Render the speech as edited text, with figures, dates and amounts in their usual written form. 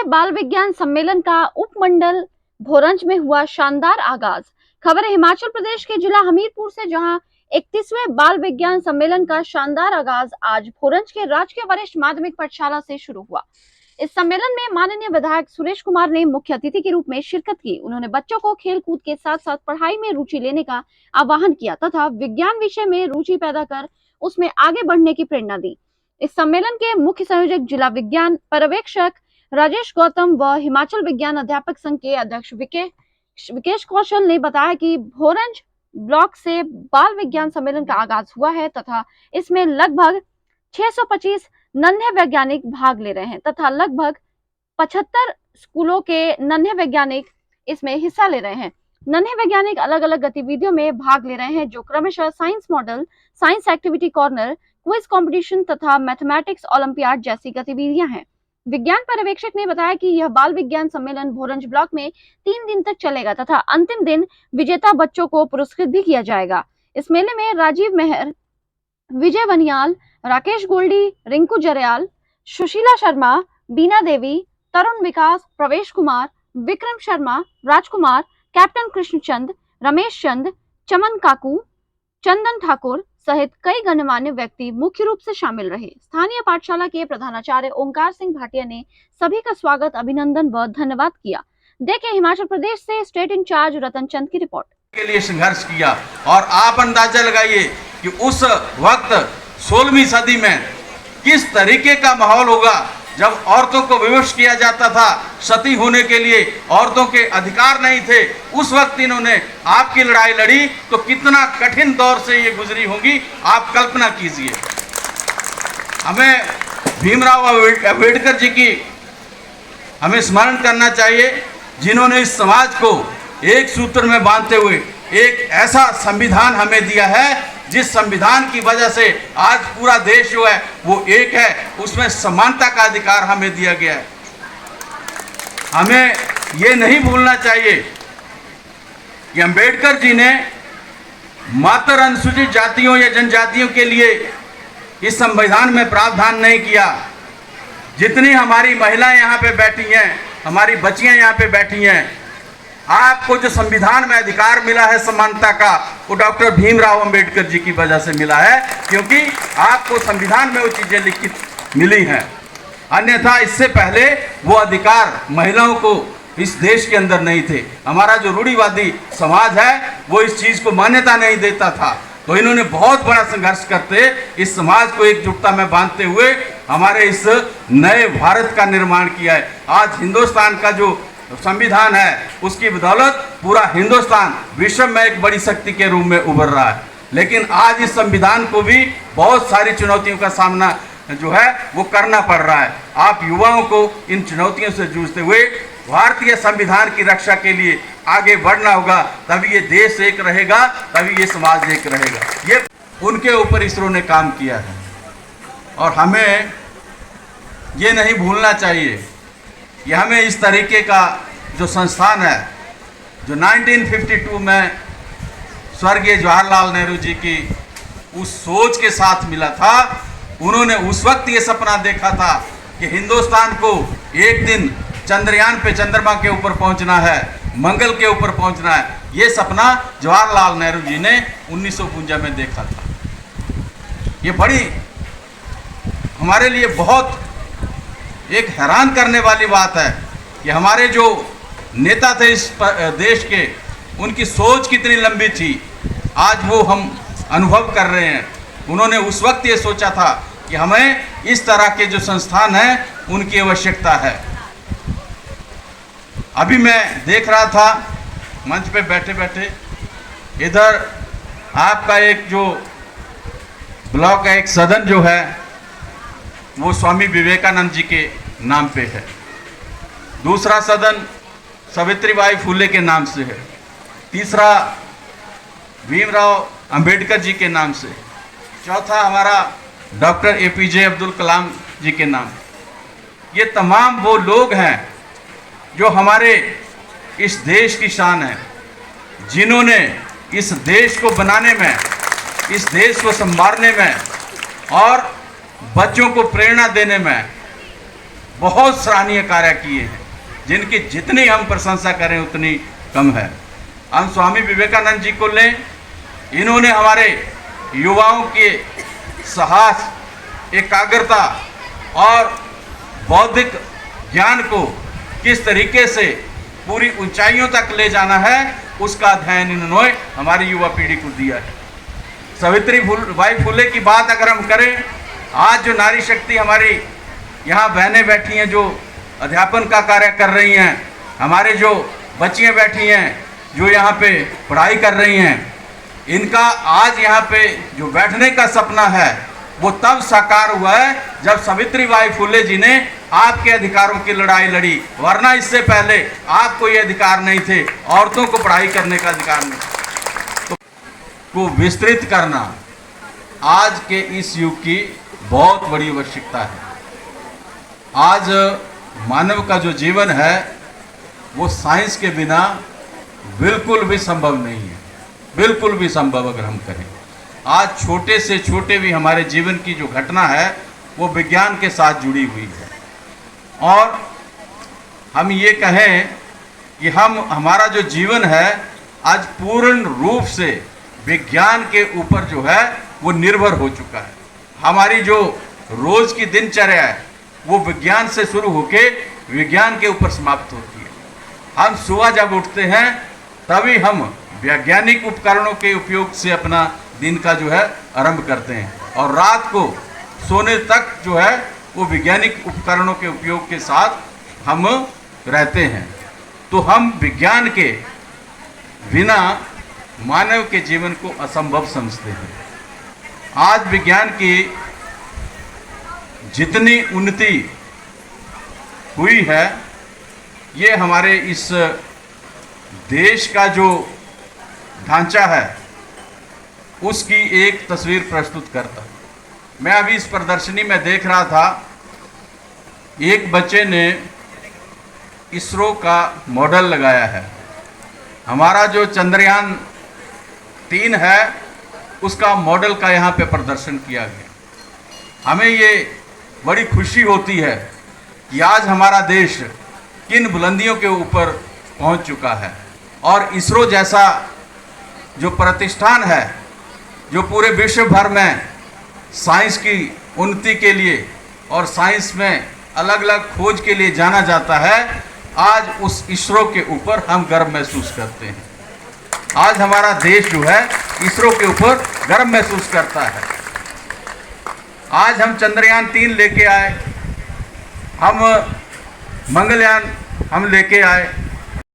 31वें बाल विज्ञान सम्मेलन का उपमंडल भोरंज में हुआ शानदार आगाज। खबर है हिमाचल प्रदेश के जिला हमीरपुर से, जहां 31वें बाल विज्ञान सम्मेलन का शानदार आगाज आज भोरंज के राजकीय वरिष्ठ माध्यमिक पाठशाला से शुरू हुआ। इस सम्मेलन में माननीय विधायक सुरेश कुमार ने मुख्य अतिथि के रूप में शिरकत की। उन्होंने बच्चों को खेल कूद के साथ साथ पढ़ाई में रुचि लेने का आह्वान किया तथा विज्ञान विषय में रुचि पैदा कर उसमें आगे बढ़ने की प्रेरणा दी। इस सम्मेलन के मुख्य संयोजक जिला विज्ञान पर्यवेक्षक राजेश गौतम व हिमाचल विज्ञान अध्यापक संघ के अध्यक्ष विकेश कौशल ने बताया कि भोरंज ब्लॉक से बाल विज्ञान सम्मेलन का आगाज हुआ है तथा इसमें लगभग 625 नन्हे वैज्ञानिक भाग ले रहे हैं तथा लगभग 75 स्कूलों के नन्हे वैज्ञानिक इसमें हिस्सा ले रहे हैं। नन्हे वैज्ञानिक अलग अलग गतिविधियों में भाग ले रहे हैं, जो क्रमशः science model, science activity corner, quiz competition तथा मैथमेटिक्स ओलंपियाड जैसी गतिविधियां हैं। विज्ञान पर्यवेक्षक ने बताया कि यह बाल विज्ञान सम्मेलन भोरंज ब्लॉक में 3 दिन तक चलेगा तथा अंतिम दिन विजेता बच्चों को पुरस्कृत भी किया जाएगा। इस मेले में राजीव मेहर, विजय बनियाल, राकेश गोल्डी, रिंकू जरयाल, सुशीला शर्मा, बीना देवी, तरुण विकास, प्रवेश कुमार, विक्रम शर्मा, राजकुमार, कैप्टन कृष्णचंद, रमेश चंद, चमन काकू, चंदन ठाकुर सहित कई गणमान्य व्यक्ति मुख्य रूप से शामिल रहे। स्थानीय पाठशाला के प्रधानाचार्य ओंकार सिंह भाटिया ने सभी का स्वागत, अभिनंदन व धन्यवाद किया। देखें हिमाचल प्रदेश से स्टेट इंचार्ज रतन चंद की रिपोर्ट। के लिए संघर्ष किया और आप अंदाजा लगाइए कि उस वक्त 16वीं सदी में किस तरीके का माहौल होगा जब औरतों को विवश किया जाता था, सती होने के लिए औरतों के अधिकार नहीं थे। उस वक्त इन्होंने आपकी लड़ाई लड़ी, तो कितना कठिन दौर से ये गुजरी होंगी आप कल्पना कीजिए। हमें भीमराव अंबेडकर जी की हमें स्मरण करना चाहिए, जिन्होंने इस समाज को एक सूत्र में बांधते हुए एक ऐसा संविधान हमें दिया है, जिस संविधान की वजह से आज पूरा देश जो है वो एक है, उसमें समानता का अधिकार हमें दिया गया है। हमें ये नहीं भूलना चाहिए कि अंबेडकर जी ने मात्र अनुसूचित जातियों या जनजातियों के लिए इस संविधान में प्रावधान नहीं किया। जितनी हमारी महिलाएं यहाँ पे बैठी हैं, हमारी बच्चियां यहाँ पे बैठी हैं, आपको जो संविधान में अधिकार मिला है समानता का, वो डॉक्टर भीमराव अंबेडकर जी की वजह से मिला है, क्योंकि आपको संविधान में वो चीजें लिखित मिली हैं। अन्यथा इससे पहले वो अधिकार महिलाओं को इस देश के अंदर नहीं थे। हमारा जो रूढ़िवादी समाज है वो इस चीज को मान्यता नहीं देता था, तो इन्होंने बहुत बड़ा संघर्ष करते इस समाज को एकजुटता में बांधते हुए हमारे इस नए भारत का निर्माण किया है। आज हिंदुस्तान का जो संविधान है उसकी बदौलत पूरा हिंदुस्तान विश्व में एक बड़ी शक्ति के रूप में उभर रहा है। लेकिन आज इस संविधान को भी बहुत सारी चुनौतियों का सामना जो है वो करना पड़ रहा है। आप युवाओं को इन चुनौतियों से जूझते हुए भारतीय संविधान की रक्षा के लिए आगे बढ़ना होगा, तभी ये देश एक रहेगा, तभी ये समाज एक रहेगा। ये उनके ऊपर इसरो ने काम किया है और हमें ये नहीं भूलना चाहिए कि हमें इस तरीके का जो संस्थान है, जो 1952 में स्वर्गीय जवाहरलाल नेहरू जी की उस सोच के साथ मिला था। उन्होंने उस वक्त ये सपना देखा था कि हिंदुस्तान को एक दिन चंद्रयान पे चंद्रमा के ऊपर पहुंचना है, मंगल के ऊपर पहुंचना है। ये सपना जवाहरलाल नेहरू जी ने 1952 में देखा था। ये बड़ी हमारे लिए बहुत एक हैरान करने वाली बात है कि हमारे जो नेता थे इस देश के, उनकी सोच कितनी लंबी थी, आज वो हम अनुभव कर रहे हैं। उन्होंने उस वक्त ये सोचा था कि हमें इस तरह के जो संस्थान हैं उनकी आवश्यकता है। अभी मैं देख रहा था मंच पे बैठे बैठे, इधर आपका एक जो ब्लॉक का एक सदन जो है वो स्वामी विवेकानंद जी के नाम पे है, दूसरा सदन सावित्रीबाई फुले के नाम से है, तीसरा भीमराव अंबेडकर जी के नाम से, चौथा हमारा डॉक्टर APJ अब्दुल कलाम जी के नाम। ये तमाम वो लोग हैं जो हमारे इस देश की शान है, जिन्होंने इस देश को बनाने में, इस देश को संवारने में और बच्चों को प्रेरणा देने में बहुत सराहनीय कार्य किए हैं, जिनकी जितनी हम प्रशंसा करें उतनी कम है। हम स्वामी विवेकानंद जी को लें, इन्होंने हमारे युवाओं के साहस, एकाग्रता और बौद्धिक ज्ञान को किस तरीके से पूरी ऊंचाइयों तक ले जाना है, उसका अध्ययन इन्होंने हमारी युवा पीढ़ी को दिया है। सावित्रीबाई फुले की बात अगर हम करें, आज जो नारी शक्ति हमारी यहाँ बहनें बैठी हैं, जो अध्यापन का कार्य कर रही हैं, हमारे जो बच्चियाँ बैठी हैं जो यहाँ पे पढ़ाई कर रही हैं, इनका आज यहाँ पे जो बैठने का सपना है वो तब साकार हुआ है जब सावित्रीबाई फुले जी ने आपके अधिकारों की लड़ाई लड़ी, वरना इससे पहले आपको ये अधिकार नहीं थे, औरतों को पढ़ाई करने का अधिकार नहीं। तो को विस्तृत करना आज के इस युग की बहुत बड़ी आवश्यकता है। आज मानव का जो जीवन है वो साइंस के बिना बिल्कुल भी संभव नहीं है, बिल्कुल भी संभव अगर हम करें। आज छोटे से छोटे भी हमारे जीवन की जो घटना है वो विज्ञान के साथ जुड़ी हुई है, और हम ये कहें कि हमारा जो जीवन है आज पूर्ण रूप से विज्ञान के ऊपर जो है वो निर्भर हो चुका है। हमारी जो रोज की दिनचर्या है वो विज्ञान से शुरू होके विज्ञान के ऊपर समाप्त होती है। हम सुबह जब उठते हैं तभी हम वैज्ञानिक उपकरणों के उपयोग से अपना दिन का जो है आरंभ करते हैं, और रात को सोने तक जो है वो वैज्ञानिक उपकरणों के उपयोग के साथ हम रहते हैं। तो हम विज्ञान के बिना मानव के जीवन को असंभव समझते हैं। आज विज्ञान की जितनी उन्नति हुई है ये हमारे इस देश का जो ढांचा है उसकी एक तस्वीर प्रस्तुत करता है। मैं अभी इस प्रदर्शनी में देख रहा था, एक बच्चे ने इसरो का मॉडल लगाया है। हमारा जो चंद्रयान 3 है उसका मॉडल का यहाँ पे प्रदर्शन किया गया। हमें ये बड़ी खुशी होती है कि आज हमारा देश किन बुलंदियों के ऊपर पहुँच चुका है, और इसरो जैसा जो प्रतिष्ठान है जो पूरे विश्व भर में साइंस की उन्नति के लिए और साइंस में अलग अलग खोज के लिए जाना जाता है, आज उस इसरो के ऊपर हम गर्व महसूस करते हैं। आज हमारा देश जो है इसरो के ऊपर गर्व महसूस करता है। आज हम चंद्रयान 3 लेके आए, हम मंगलयान हम लेके आए,